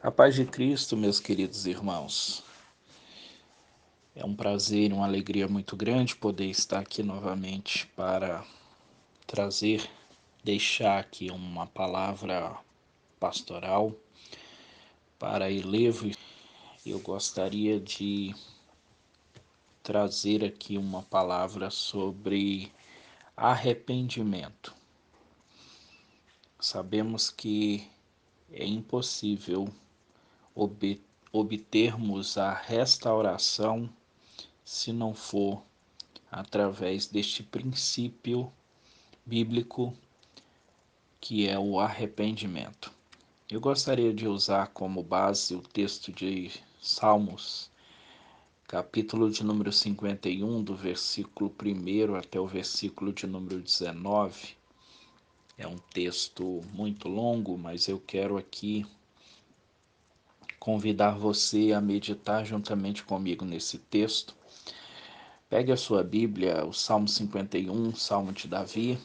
A paz de Cristo, meus queridos irmãos. É um prazer e uma alegria muito grande poder estar aqui novamente para deixar aqui uma palavra pastoral para elevo. Eu gostaria de trazer aqui uma palavra sobre arrependimento. Sabemos que é impossível obtermos a restauração se não for através deste princípio bíblico que é o arrependimento. Eu gostaria de usar como base o texto de Salmos, capítulo de número 51, do versículo 1 até o versículo de número 19. É um texto muito longo, mas eu quero aqui convidar você a meditar juntamente comigo nesse texto. Pegue a sua Bíblia, o Salmo 51, Salmo de Davi,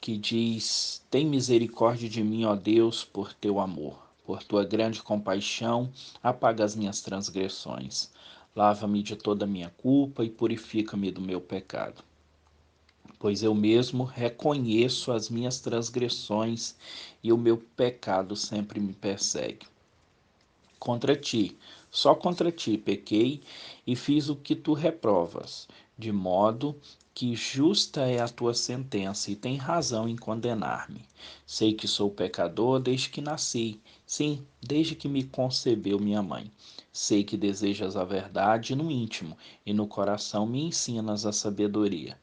que diz: Tem misericórdia de mim, ó Deus, por teu amor. Por tua grande compaixão, apaga as minhas transgressões. Lava-me de toda a minha culpa e purifica-me do meu pecado. Pois eu mesmo reconheço as minhas transgressões e o meu pecado sempre me persegue. Contra ti, só contra ti pequei e fiz o que tu reprovas, de modo que justa é a tua sentença e tem razão em condenar-me. Sei que sou pecador desde que nasci, sim, desde que me concebeu minha mãe. Sei que desejas a verdade no íntimo e no coração me ensinas a sabedoria.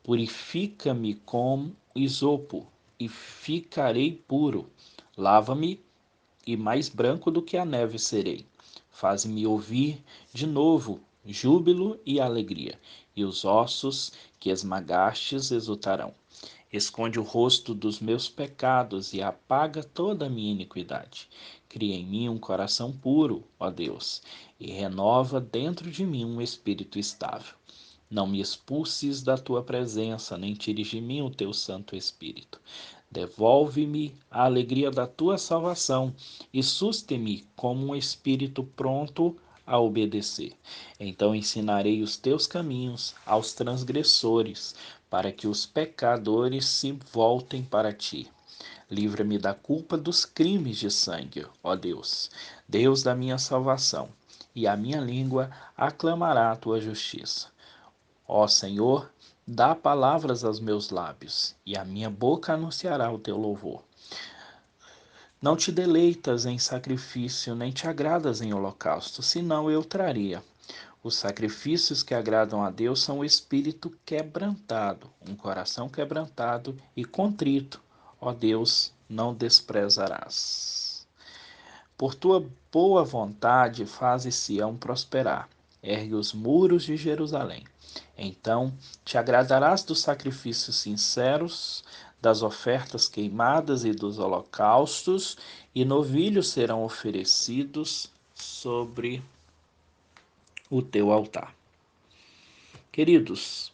Purifica-me com isopo e ficarei puro. Lava-me e mais branco do que a neve serei. Faz-me ouvir de novo júbilo e alegria, e os ossos que esmagastes exultarão. Esconde o rosto dos meus pecados e apaga toda a minha iniquidade. Cria em mim um coração puro, ó Deus, e renova dentro de mim um espírito estável. Não me expulses da tua presença, nem tires de mim o teu Santo Espírito. Devolve-me a alegria da tua salvação e suste-me como um espírito pronto a obedecer. Então ensinarei os teus caminhos aos transgressores, para que os pecadores se voltem para ti. Livra-me da culpa dos crimes de sangue, ó Deus, Deus da minha salvação, e a minha língua aclamará a tua justiça. Ó Senhor, dá palavras aos meus lábios, e a minha boca anunciará o teu louvor. Não te deleitas em sacrifício, nem te agradas em holocausto, senão eu traria. Os sacrifícios que agradam a Deus são o espírito quebrantado, um coração quebrantado e contrito. Ó Deus, não desprezarás. Por tua boa vontade, faze Sião prosperar. Ergue os muros de Jerusalém. Então te agradarás dos sacrifícios sinceros, das ofertas queimadas e dos holocaustos, e novilhos serão oferecidos sobre o teu altar. Queridos,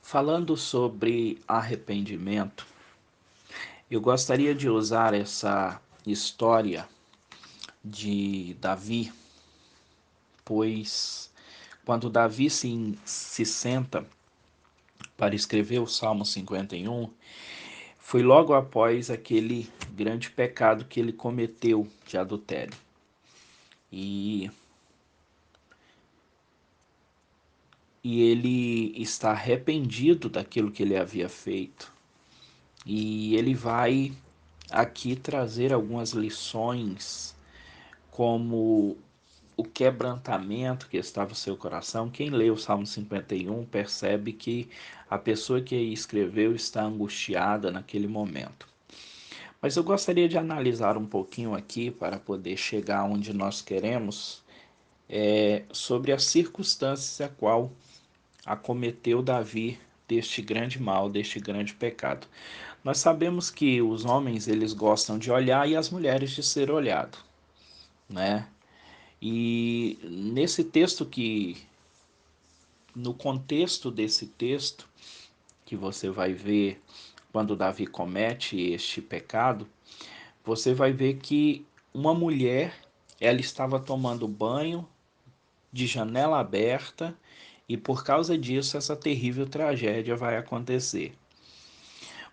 falando sobre arrependimento, eu gostaria de usar essa história de Davi, pois quando Davi se senta para escrever o Salmo 51, foi logo após aquele grande pecado que ele cometeu de adultério. E, e ele está arrependido daquilo que ele havia feito. E ele vai aqui trazer algumas lições, como o quebrantamento que estava no seu coração. Quem lê o Salmo 51 percebe que a pessoa que escreveu está angustiada naquele momento. Mas eu gostaria de analisar um pouquinho aqui para poder chegar onde nós queremos, sobre as circunstâncias a qual acometeu Davi deste grande mal, deste grande pecado. Nós sabemos que os homens eles gostam de olhar e as mulheres de ser olhado, né? E nesse texto no contexto desse texto, que você vai ver quando Davi comete este pecado, você vai ver que uma mulher, ela estava tomando banho de janela aberta e por causa disso essa terrível tragédia vai acontecer.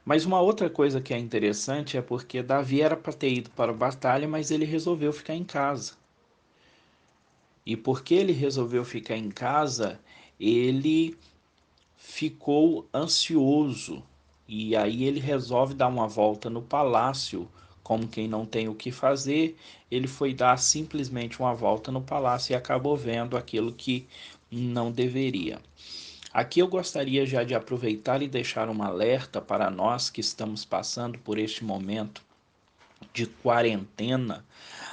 Mas uma outra coisa que é interessante é porque Davi era para ter ido para a batalha, mas ele resolveu ficar em casa. E porque ele resolveu ficar em casa, ele ficou ansioso. E aí ele resolve dar uma volta no palácio, como quem não tem o que fazer. Ele foi dar simplesmente uma volta no palácio e acabou vendo aquilo que não deveria. Aqui eu gostaria já de aproveitar e deixar um alerta para nós que estamos passando por este momento de quarentena,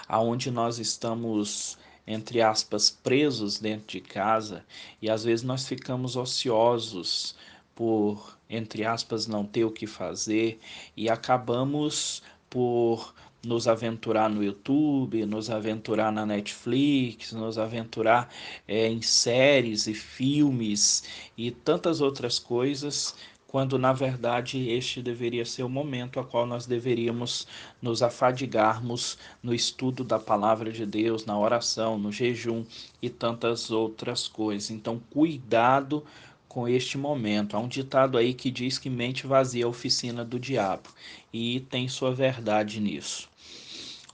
aonde nós estamos, entre aspas, presos dentro de casa e às vezes nós ficamos ociosos por, entre aspas, não ter o que fazer e acabamos por nos aventurar no YouTube, nos aventurar na Netflix, nos aventurar em séries e filmes e tantas outras coisas, quando na verdade este deveria ser o momento a qual nós deveríamos nos afadigarmos no estudo da palavra de Deus, na oração, no jejum e tantas outras coisas. Então, cuidado com este momento. Há um ditado aí que diz que mente vazia é a oficina do diabo, e tem sua verdade nisso.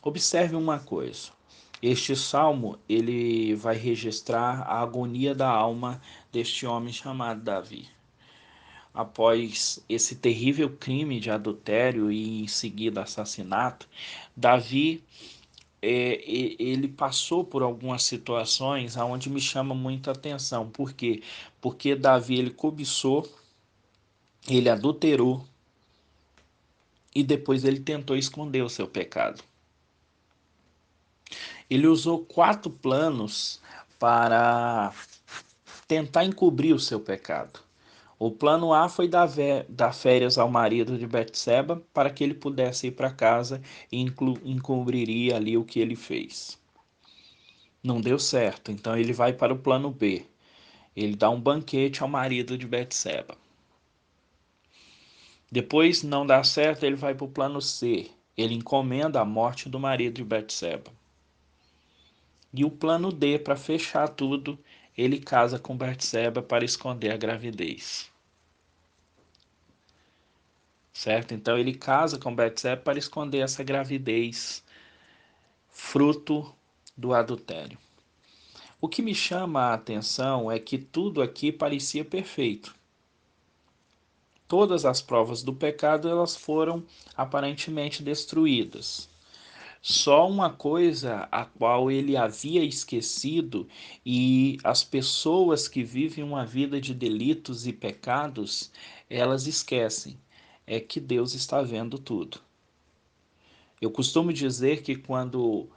Observe uma coisa. Este salmo, ele vai registrar a agonia da alma deste homem chamado Davi. Após esse terrível crime de adultério e em seguida assassinato, Davi ele passou por algumas situações aonde me chama muita atenção. Por quê? Porque Davi ele cobiçou, ele adulterou e depois ele tentou esconder o seu pecado. Ele usou 4 planos para tentar encobrir o seu pecado. O plano A foi dar férias ao marido de Betseba para que ele pudesse ir para casa e encobriria ali o que ele fez. Não deu certo, então ele vai para o plano B. Ele dá um banquete ao marido de Betseba. Depois não dá certo, ele vai para o plano C. Ele encomenda a morte do marido de Betseba. E o plano D, para fechar tudo, ele casa com Betseba para esconder a gravidez. Certo? Então ele casa com Betseba para esconder essa gravidez, fruto do adultério. O que me chama a atenção é que tudo aqui parecia perfeito. Todas as provas do pecado elas foram aparentemente destruídas. Só uma coisa a qual ele havia esquecido, e as pessoas que vivem uma vida de delitos e pecados, elas esquecem, é que Deus está vendo tudo. Eu costumo dizer que quando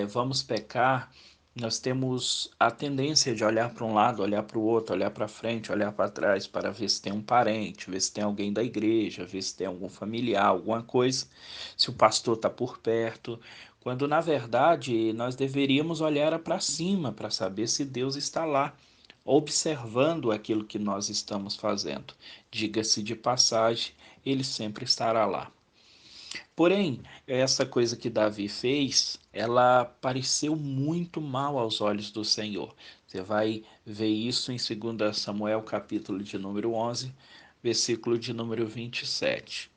vamos pecar, nós temos a tendência de olhar para um lado, olhar para o outro, olhar para frente, olhar para trás, para ver se tem um parente, ver se tem alguém da igreja, ver se tem algum familiar, alguma coisa, se o pastor está por perto, quando na verdade nós deveríamos olhar para cima para saber se Deus está lá, observando aquilo que nós estamos fazendo. Diga-se de passagem, ele sempre estará lá. Porém, essa coisa que Davi fez, ela pareceu muito mal aos olhos do Senhor. Você vai ver isso em 2 Samuel, capítulo de número 11, versículo de número 27.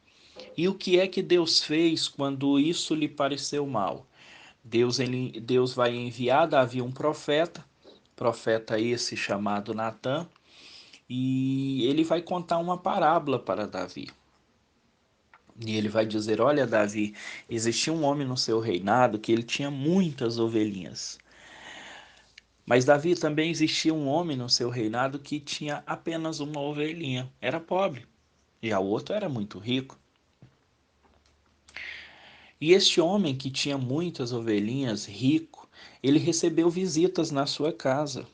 E o que é que Deus fez quando isso lhe pareceu mal? Deus vai enviar a Davi um profeta esse chamado Natã, e ele vai contar uma parábola para Davi. E ele vai dizer: olha, Davi, existia um homem no seu reinado que ele tinha muitas ovelhinhas. Mas Davi, também existia um homem no seu reinado que tinha apenas uma ovelhinha. Era pobre. E o outro era muito rico. E este homem que tinha muitas ovelhinhas, rico, ele recebeu visitas na sua casa.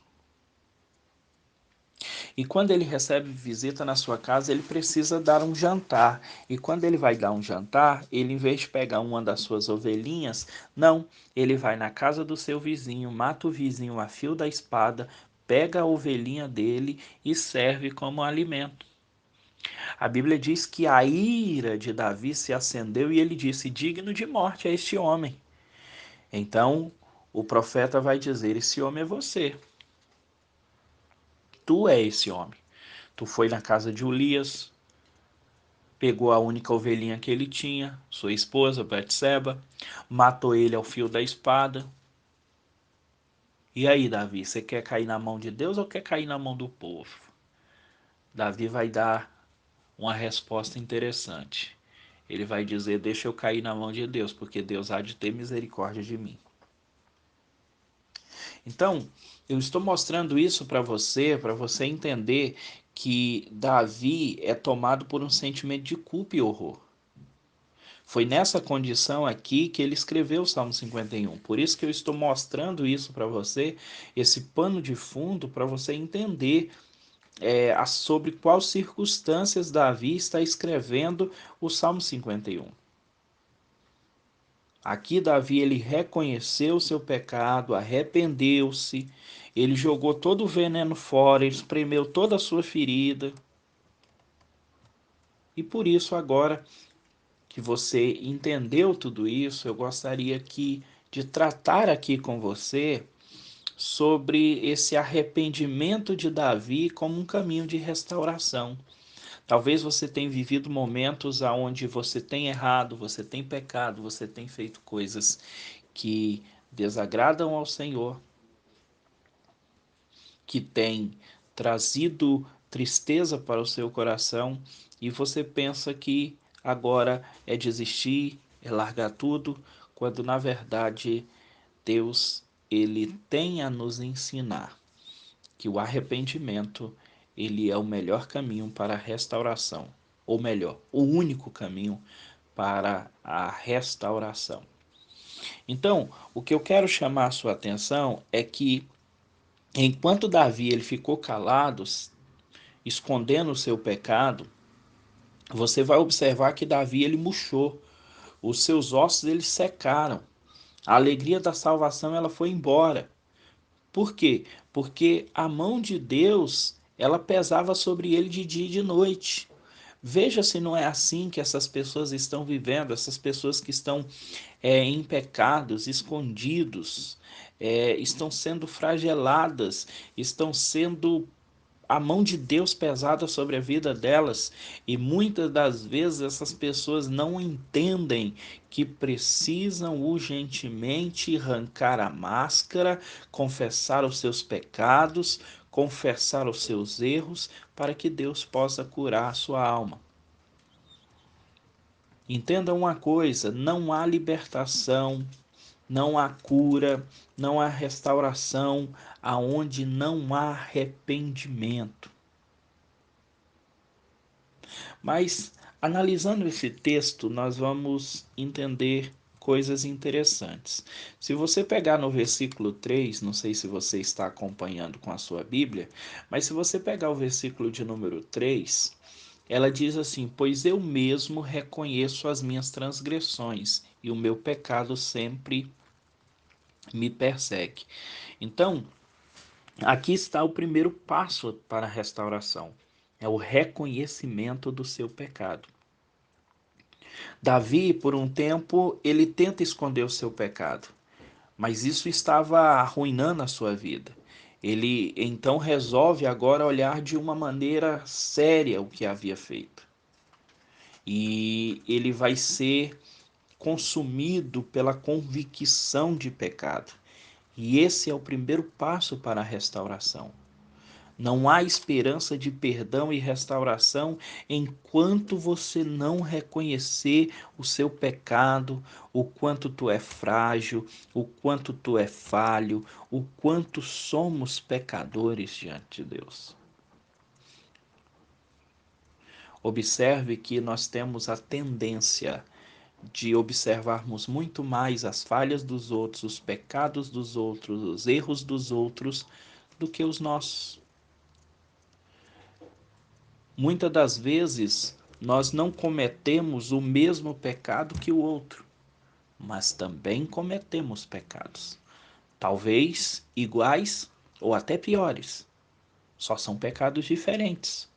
E quando ele recebe visita na sua casa, ele precisa dar um jantar. E quando ele vai dar um jantar, ele, em vez de pegar uma das suas ovelhinhas, não, ele vai na casa do seu vizinho, mata o vizinho a fio da espada, pega a ovelhinha dele e serve como alimento. A Bíblia diz que a ira de Davi se acendeu e ele disse: digno de morte é este homem. Então o profeta vai dizer: esse homem é você. Tu é esse homem. Tu foi na casa de Urias, pegou a única ovelhinha que ele tinha, sua esposa, Betseba, matou ele ao fio da espada. E aí, Davi, você quer cair na mão de Deus ou quer cair na mão do povo? Davi vai dar uma resposta interessante. Ele vai dizer: deixa eu cair na mão de Deus, porque Deus há de ter misericórdia de mim. Então, eu estou mostrando isso para você entender que Davi é tomado por um sentimento de culpa e horror. Foi nessa condição aqui que ele escreveu o Salmo 51. Por isso que eu estou mostrando isso para você, esse pano de fundo, para você entender sobre quais circunstâncias Davi está escrevendo o Salmo 51. Aqui Davi ele reconheceu o seu pecado, arrependeu-se, ele jogou todo o veneno fora, ele espremeu toda a sua ferida. E por isso agora que você entendeu tudo isso, eu gostaria de tratar aqui com você sobre esse arrependimento de Davi como um caminho de restauração. Talvez você tenha vivido momentos onde você tem errado, você tem pecado, você tem feito coisas que desagradam ao Senhor, que tem trazido tristeza para o seu coração e você pensa que agora é desistir, é largar tudo, quando na verdade Deus ele tem a nos ensinar que o arrependimento ele é o melhor caminho para a restauração, ou melhor, o único caminho para a restauração. Então, o que eu quero chamar a sua atenção é que enquanto Davi ele ficou calado, escondendo o seu pecado, você vai observar que Davi ele murchou, os seus ossos eles secaram. A alegria da salvação ela foi embora. Por quê? Porque a mão de Deus, ela pesava sobre ele de dia e de noite. Veja se não é assim que essas pessoas estão vivendo, essas pessoas que estão em pecados, escondidos, estão sendo flageladas, estão sendo a mão de Deus pesada sobre a vida delas e muitas das vezes essas pessoas não entendem que precisam urgentemente arrancar a máscara, confessar os seus pecados, confessar os seus erros para que Deus possa curar a sua alma. Entenda uma coisa, não há libertação, não há cura, não há restauração aonde não há arrependimento. Mas, analisando esse texto, nós vamos entender coisas interessantes. Se você pegar no versículo 3, não sei se você está acompanhando com a sua Bíblia, mas se você pegar o versículo de número 3, ela diz assim: pois eu mesmo reconheço as minhas transgressões e o meu pecado sempre me persegue. Então, aqui está o primeiro passo para a restauração. É o reconhecimento do seu pecado. Davi, por um tempo, ele tenta esconder o seu pecado, mas isso estava arruinando a sua vida. Ele então resolve agora olhar de uma maneira séria o que havia feito. E ele vai ser consumido pela convicção de pecado. E esse é o primeiro passo para a restauração. Não há esperança de perdão e restauração enquanto você não reconhecer o seu pecado, o quanto tu é frágil, o quanto tu é falho, o quanto somos pecadores diante de Deus. Observe que nós temos a tendência de observarmos muito mais as falhas dos outros, os pecados dos outros, os erros dos outros, do que os nossos. Muitas das vezes nós não cometemos o mesmo pecado que o outro, mas também cometemos pecados, talvez iguais ou até piores. Só são pecados diferentes.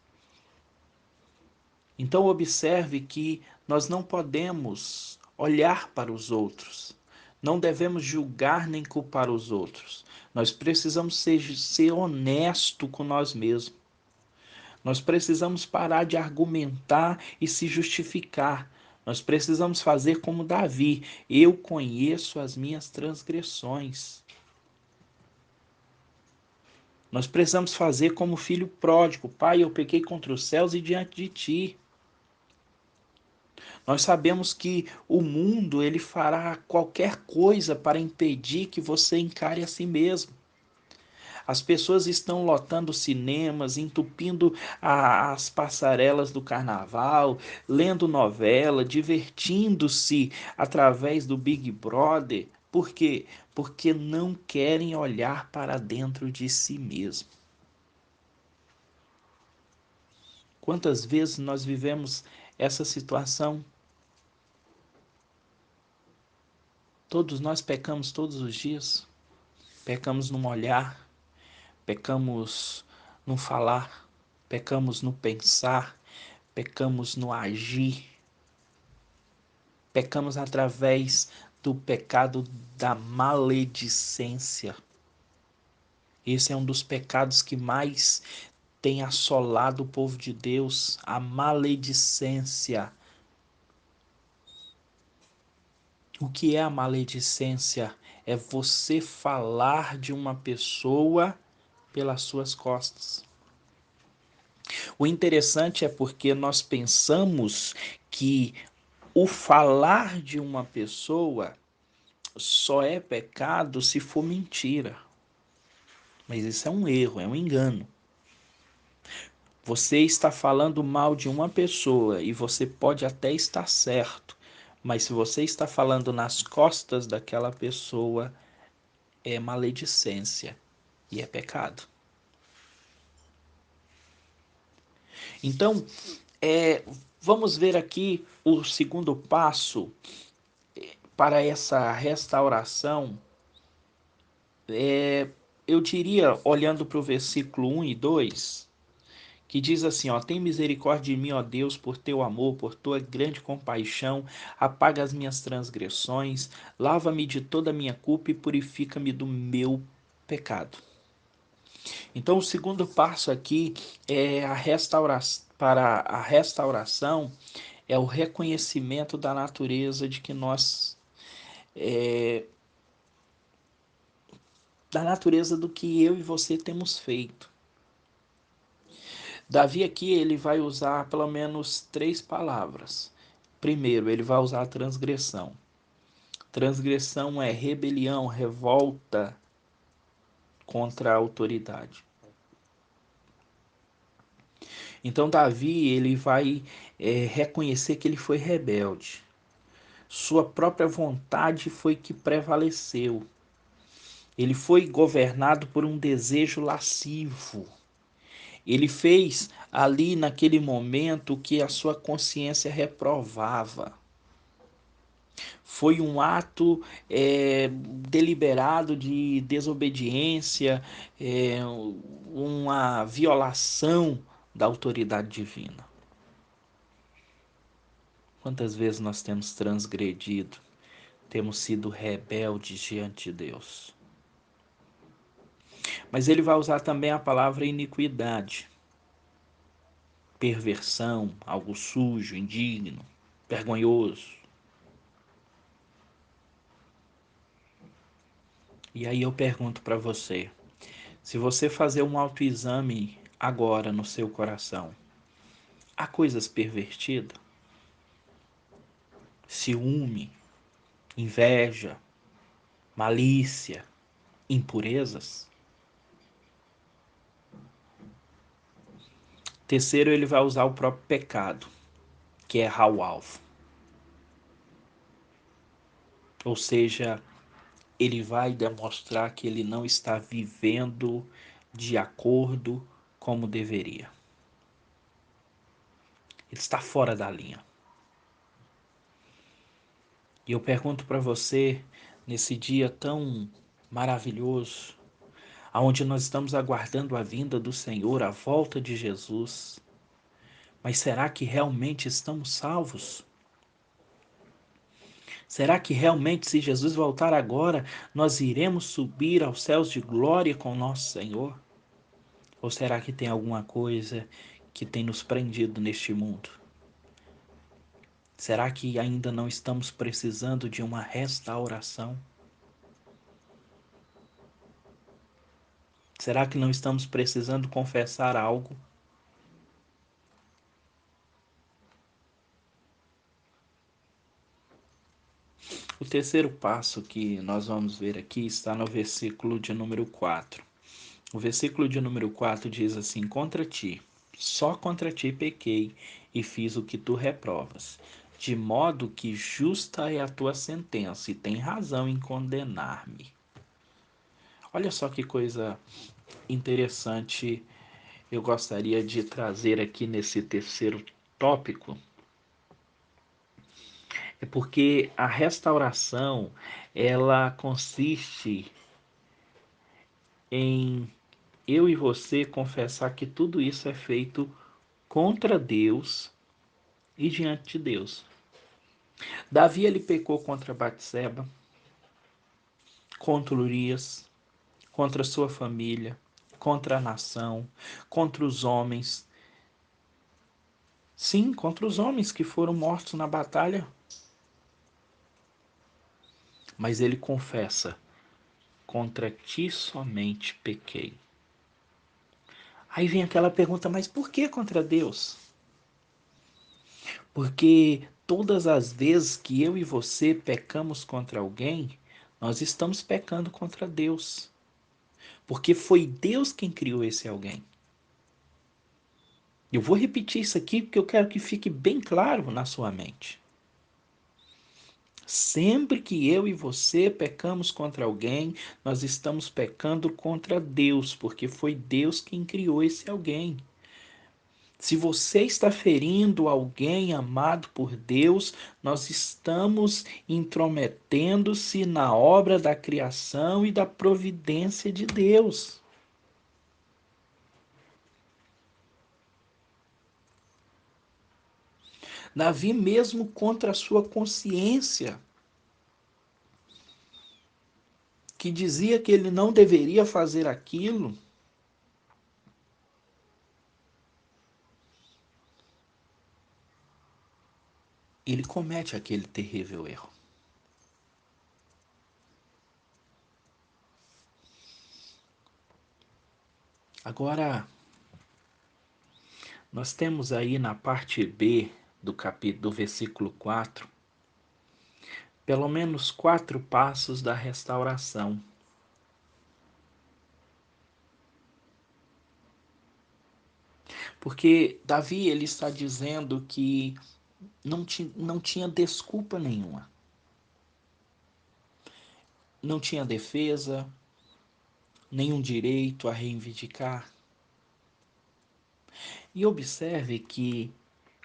Então observe que nós não podemos olhar para os outros, não devemos julgar nem culpar os outros. Nós precisamos ser honesto com nós mesmos. Nós precisamos parar de argumentar e se justificar. Nós precisamos fazer como Davi: eu conheço as minhas transgressões. Nós precisamos fazer como o filho pródigo: pai, eu pequei contra os céus e diante de ti. Nós sabemos que o mundo ele fará qualquer coisa para impedir que você encare a si mesmo. As pessoas estão lotando cinemas, entupindo as passarelas do carnaval, lendo novela, divertindo-se através do Big Brother. Por quê? Porque não querem olhar para dentro de si mesmo. Quantas vezes nós vivemos essa situação? Todos nós pecamos todos os dias. Pecamos no olhar, pecamos no falar, pecamos no pensar, pecamos no agir, pecamos através do pecado da maledicência. Esse é um dos pecados que mais tem assolado o povo de Deus, a maledicência. O que é a maledicência? É você falar de uma pessoa pelas suas costas. O interessante é porque nós pensamos que o falar de uma pessoa só é pecado se for mentira. Mas isso é um erro, é um engano. Você está falando mal de uma pessoa e você pode até estar certo, mas se você está falando nas costas daquela pessoa, é maledicência e é pecado. Então, vamos ver aqui o segundo passo para essa restauração. Eu diria, olhando para o versículo 1 e 2, que diz assim, ó: tem misericórdia de mim, ó Deus, por teu amor, por tua grande compaixão, apaga as minhas transgressões, lava-me de toda a minha culpa e purifica-me do meu pecado. Então, o segundo passo aqui é para a restauração é o reconhecimento da natureza de que da natureza do que eu e você temos feito. Davi aqui ele vai usar pelo menos três palavras. Primeiro, ele vai usar a transgressão. Transgressão é rebelião, revolta contra a autoridade. Então Davi ele vai reconhecer que ele foi rebelde. Sua própria vontade foi que prevaleceu. Ele foi governado por um desejo lascivo. Ele fez ali naquele momento o que a sua consciência reprovava. Foi um ato deliberado de desobediência, uma violação da autoridade divina. Quantas vezes nós temos transgredido, temos sido rebeldes diante de Deus? Mas ele vai usar também a palavra iniquidade, perversão, algo sujo, indigno, vergonhoso. E aí eu pergunto para você, se você fazer um autoexame agora no seu coração, há coisas pervertidas? Ciúme, inveja, malícia, impurezas? Terceiro, ele vai usar o próprio pecado, que é errar o alvo. Ou seja, ele vai demonstrar que ele não está vivendo de acordo como deveria. Ele está fora da linha. E eu pergunto para você, nesse dia tão maravilhoso, aonde nós estamos aguardando a vinda do Senhor, a volta de Jesus, Mas será que realmente estamos salvos? Será que realmente, se Jesus voltar agora, nós iremos subir aos céus de glória com nosso Senhor? Ou será que tem alguma coisa que tem nos prendido neste mundo? Será que ainda não estamos precisando de uma restauração? Será que não estamos precisando confessar algo? O terceiro passo que nós vamos ver aqui está no versículo de número 4. O versículo de número 4 diz assim: Contra ti, só contra ti pequei e fiz o que tu reprovas, de modo que justa é a tua sentença e tem razão em condenar-me. Olha só que coisa interessante eu gostaria de trazer aqui nesse terceiro tópico. É porque a restauração, ela consiste em eu e você confessar que tudo isso é feito contra Deus e diante de Deus. Davi, ele pecou contra Batseba, contra Urias, contra sua família, contra a nação, contra os homens. Sim, contra os homens que foram mortos na batalha. Mas ele confessa: contra ti somente pequei. Aí vem aquela pergunta: mas por que contra Deus? Porque todas as vezes que eu e você pecamos contra alguém, nós estamos pecando contra Deus. Porque foi Deus quem criou esse alguém. Eu vou repetir isso aqui porque eu quero que fique bem claro na sua mente. Sempre que eu e você pecamos contra alguém, nós estamos pecando contra Deus, porque foi Deus quem criou esse alguém. Se você está ferindo alguém amado por Deus, nós estamos intrometendo-se na obra da criação e da providência de Deus. Davi, mesmo contra a sua consciência, que dizia que ele não deveria fazer aquilo, ele comete aquele terrível erro. Agora, nós temos aí na parte B do capítulo do versículo 4, pelo menos 4 passos da restauração. Porque Davi, ele está dizendo que não tinha desculpa nenhuma. Não tinha defesa, nenhum direito a reivindicar. E observe que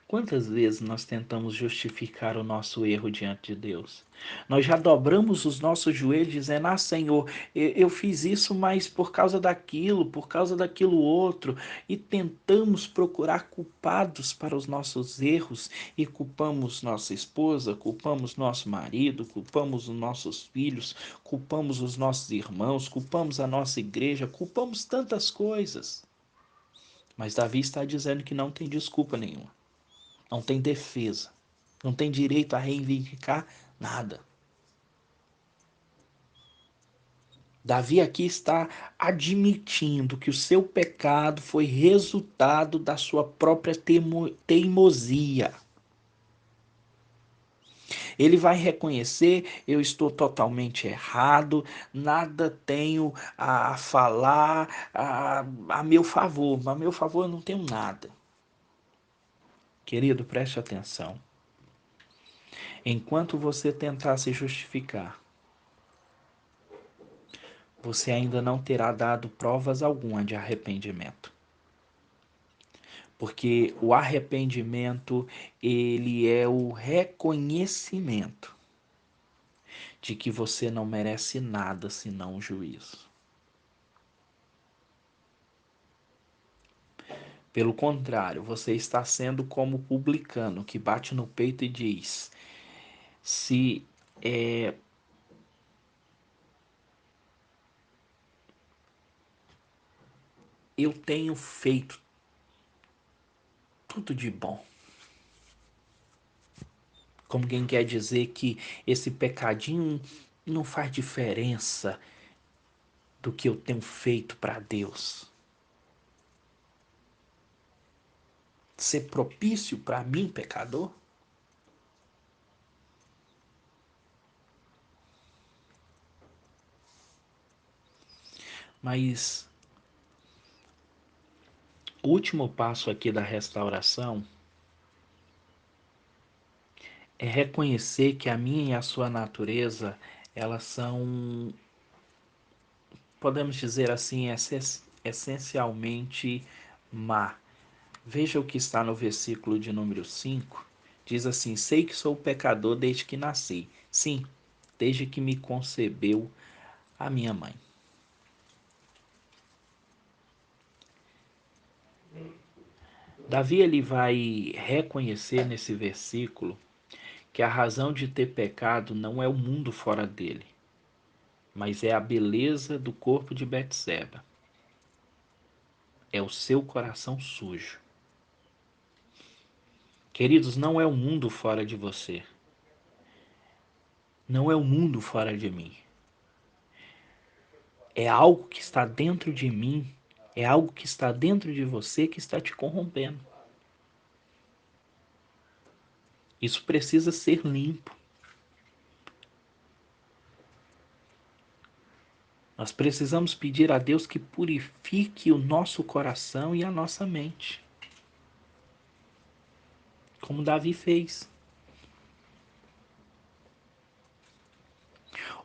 quantas vezes nós tentamos justificar o nosso erro diante de Deus? Nós já dobramos os nossos joelhos dizendo: Ah, Senhor, eu fiz isso, mas por causa daquilo outro, e tentamos procurar culpados para os nossos erros e culpamos nossa esposa, culpamos nosso marido, culpamos os nossos filhos, culpamos os nossos irmãos, culpamos a nossa igreja, culpamos tantas coisas. Mas Davi está dizendo que não tem desculpa nenhuma. Não tem defesa, não tem direito a reivindicar nada. Davi aqui está admitindo que o seu pecado foi resultado da sua própria teimosia. Ele vai reconhecer: eu estou totalmente errado, nada tenho a falar a meu favor. A meu favor eu não tenho nada. Querido, preste atenção. Enquanto você tentar se justificar, você ainda não terá dado provas alguma de arrependimento. Porque o arrependimento, ele é o reconhecimento de que você não merece nada senão o juízo. Pelo contrário, você está sendo como o publicano que bate no peito e diz: se é, eu tenho feito tudo de bom, como quem quer dizer que esse pecadinho não faz diferença do que eu tenho feito para Deus. Ser propício para mim, pecador? Mas o último passo aqui da restauração é reconhecer que a minha e a sua natureza, elas são, podemos dizer assim, essencialmente má. Veja o que está no versículo de número 5. Diz assim: sei que sou pecador desde que nasci. Sim, desde que me concebeu a minha mãe. Davi ele vai reconhecer nesse versículo que a razão de ter pecado não é o mundo fora dele, mas é a beleza do corpo de Betseba. É o seu coração sujo. Queridos, não é o mundo fora de você. Não é o mundo fora de mim. É algo que está dentro de mim, é algo que está dentro de você que está te corrompendo. Isso precisa ser limpo. Nós precisamos pedir a Deus que purifique o nosso coração e a nossa mente, como Davi fez.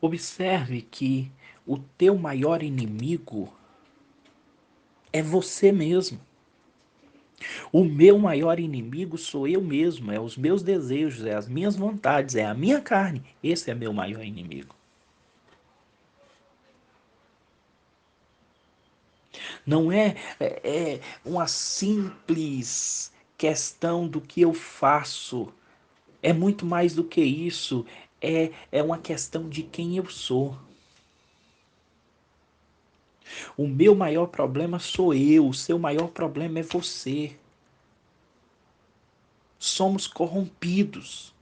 Observe que o teu maior inimigo é você mesmo. O meu maior inimigo sou eu mesmo, é os meus desejos, é as minhas vontades, é a minha carne. Esse é meu maior inimigo. Não é uma simples questão do que eu faço. É muito mais do que isso. É uma questão de quem eu sou. O meu maior problema sou eu, o seu maior problema é você. Somos corrompidos.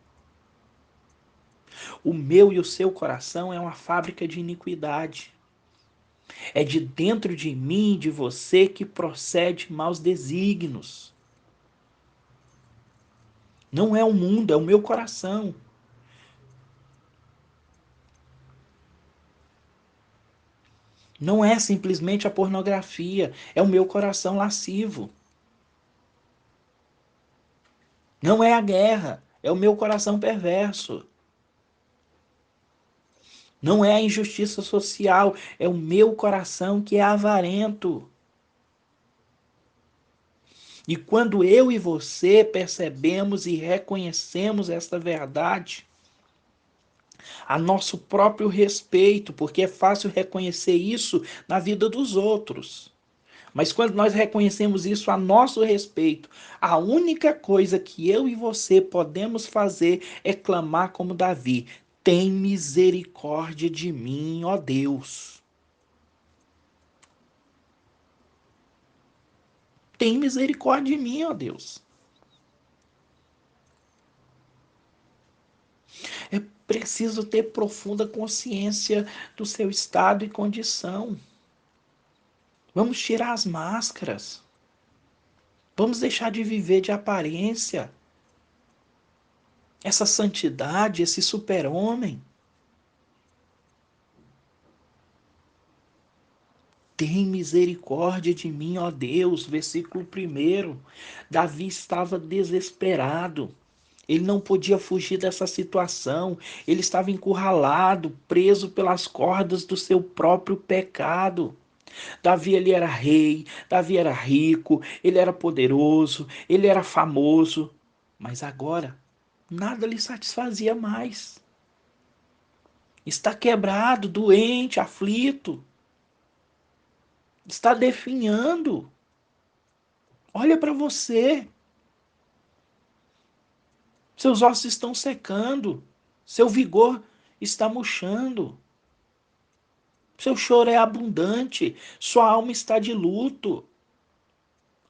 O meu e o seu coração é uma fábrica de iniquidade. É de dentro de mim e de você que procede maus desígnios. Não é o mundo, é o meu coração. Não é simplesmente a pornografia, é o meu coração lascivo. Não é a guerra, é o meu coração perverso. Não é a injustiça social, é o meu coração que é avarento. E quando eu e você percebemos e reconhecemos esta verdade, a nosso próprio respeito, porque é fácil reconhecer isso na vida dos outros. Mas quando nós reconhecemos isso a nosso respeito, a única coisa que eu e você podemos fazer é clamar como Davi: tem misericórdia de mim, ó Deus. Tem misericórdia de mim, ó Deus. É preciso ter profunda consciência do seu estado e condição. Vamos tirar as máscaras. Vamos deixar de viver de aparência. Essa santidade, esse super-homem. Tem misericórdia de mim, ó Deus. Versículo 1. Davi estava desesperado. Ele não podia fugir dessa situação. Ele estava encurralado, preso pelas cordas do seu próprio pecado. Davi ele era rei, Davi era rico, ele era poderoso, ele era famoso. Mas agora, nada lhe satisfazia mais. Está quebrado, doente, aflito. Está definhando. Olha para você. Seus ossos estão secando. Seu vigor está murchando. Seu choro é abundante. Sua alma está de luto.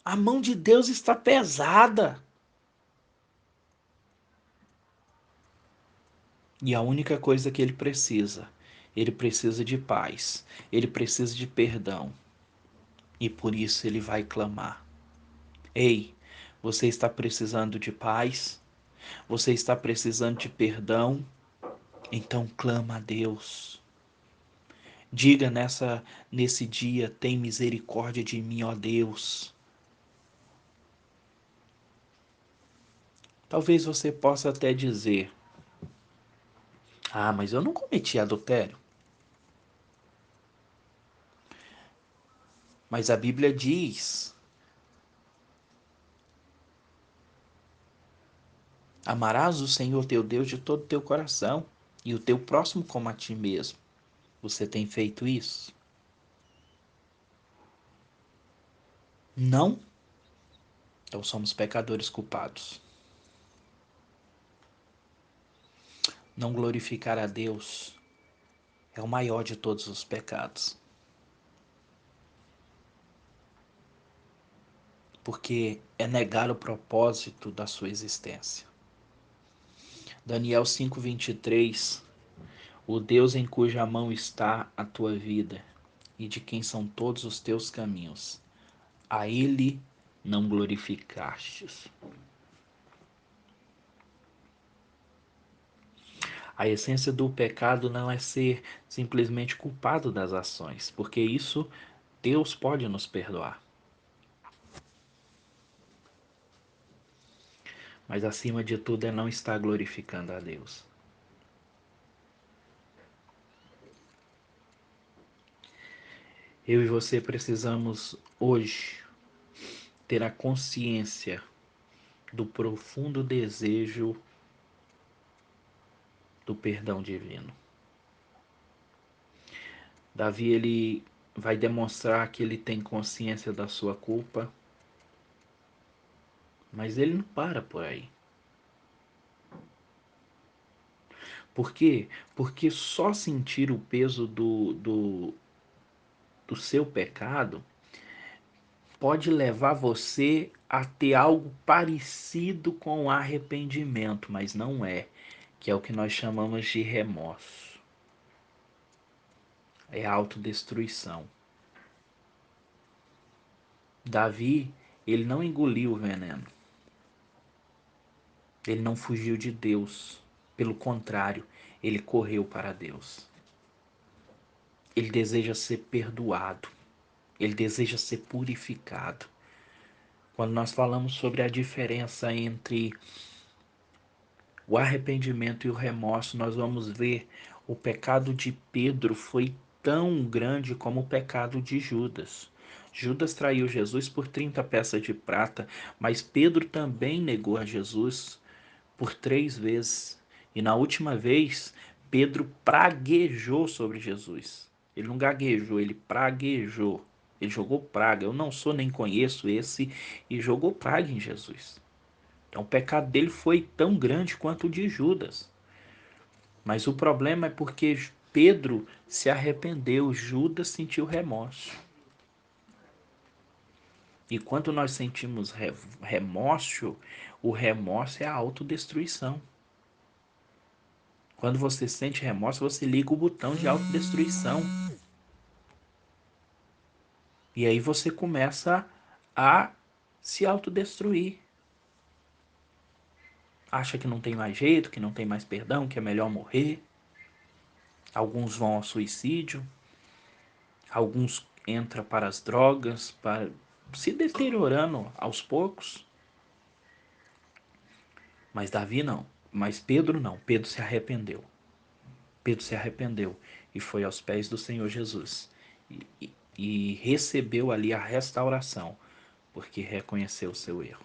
A mão de Deus está pesada. E a única coisa que ele precisa de paz, ele precisa de perdão. E por isso ele vai clamar. Ei, você está precisando de paz? Você está precisando de perdão? Então clama a Deus. Diga nesse dia, tem misericórdia de mim, ó Deus. Talvez você possa até dizer: ah, mas eu não cometi adultério. Mas a Bíblia diz: amarás o Senhor teu Deus de todo o teu coração e o teu próximo como a ti mesmo. Você tem feito isso? Não? Então somos pecadores culpados. Não glorificar a Deus é o maior de todos os pecados. Porque é negar o propósito da sua existência. Daniel 5:23, o Deus em cuja mão está a tua vida e de quem são todos os teus caminhos, a ele não glorificastes. A essência do pecado não é ser simplesmente culpado das ações, porque isso Deus pode nos perdoar. Mas acima de tudo é não estar glorificando a Deus. Eu e você precisamos hoje ter a consciência do profundo desejo do perdão divino. Davi, ele vai demonstrar que ele tem consciência da sua culpa, mas ele não para por aí. Por quê? Porque só sentir o peso do seu pecado pode levar você a ter algo parecido com arrependimento, mas não é, que é o que nós chamamos de remorso. É autodestruição. Davi, ele não engoliu o veneno. Ele não fugiu de Deus. Pelo contrário, ele correu para Deus. Ele deseja ser perdoado. Ele deseja ser purificado. Quando nós falamos sobre a diferença entre o arrependimento e o remorso, nós vamos ver o pecado de Pedro foi tão grande como o pecado de Judas. Judas traiu Jesus por 30 peças de prata, mas Pedro também negou a Jesus por 3 vezes. E na última vez, Pedro praguejou sobre Jesus. Ele não gaguejou, ele praguejou. Ele jogou praga. Eu não sou nem conheço esse. E jogou praga em Jesus. Então o pecado dele foi tão grande quanto o de Judas. Mas o problema é porque Pedro se arrependeu, Judas sentiu remorso. E quando nós sentimos remorso, o remorso é a autodestruição. Quando você sente remorso, você liga o botão de autodestruição. E aí você começa a se autodestruir. Acha que não tem mais jeito, que não tem mais perdão, que é melhor morrer. Alguns vão ao suicídio. Alguns entram para as drogas, para se deteriorando aos poucos. Mas Davi não. Mas Pedro não. Pedro se arrependeu. Pedro se arrependeu e foi aos pés do Senhor Jesus. E recebeu ali a restauração, porque reconheceu o seu erro.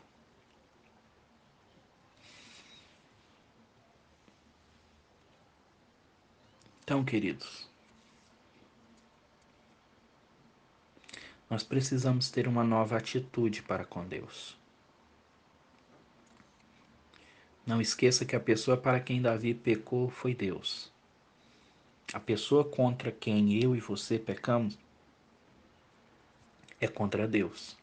Então, queridos, Nós precisamos ter uma nova atitude para com Deus. Não esqueça que a pessoa para quem Davi pecou foi Deus. A pessoa contra quem eu e você pecamos é contra Deus.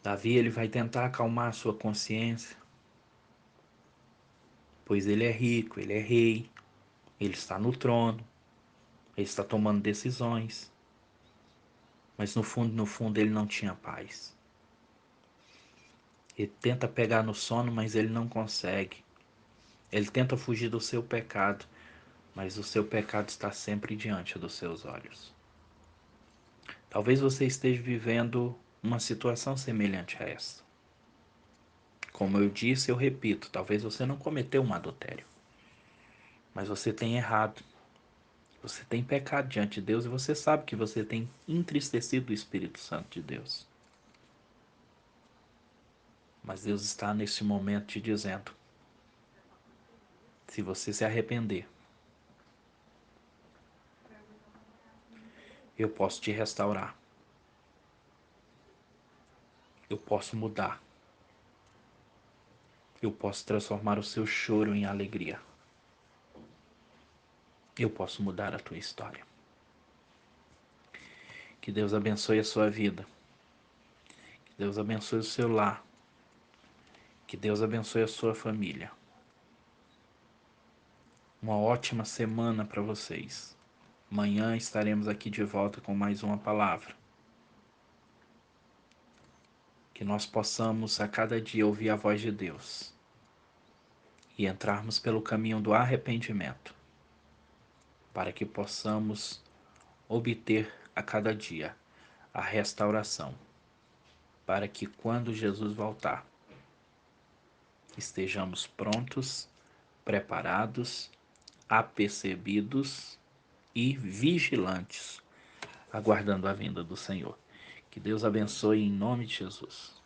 Davi, ele vai tentar acalmar a sua consciência, pois ele é rico, ele é rei, ele está no trono, ele está tomando decisões, mas no fundo ele não tinha paz. Ele tenta pegar no sono, mas ele não consegue. Ele tenta fugir do seu pecado, mas o seu pecado está sempre diante dos seus olhos. Talvez você esteja vivendo uma situação semelhante a essa. Como eu disse, eu repito, talvez você não cometeu um adultério, mas você tem errado. Você tem pecado diante de Deus e você sabe que você tem entristecido o Espírito Santo de Deus. Mas Deus está nesse momento te dizendo: se você se arrepender, eu posso te restaurar. Eu posso mudar. Eu posso transformar o seu choro em alegria. Eu posso mudar a tua história. Que Deus abençoe a sua vida. Que Deus abençoe o seu lar. Que Deus abençoe a sua família. Uma ótima semana para vocês. Amanhã estaremos aqui de volta com mais uma palavra. Que nós possamos a cada dia ouvir a voz de Deus e entrarmos pelo caminho do arrependimento, para que possamos obter a cada dia a restauração, para que quando Jesus voltar, estejamos prontos, preparados, apercebidos e vigilantes, aguardando a vinda do Senhor. Que Deus abençoe em nome de Jesus.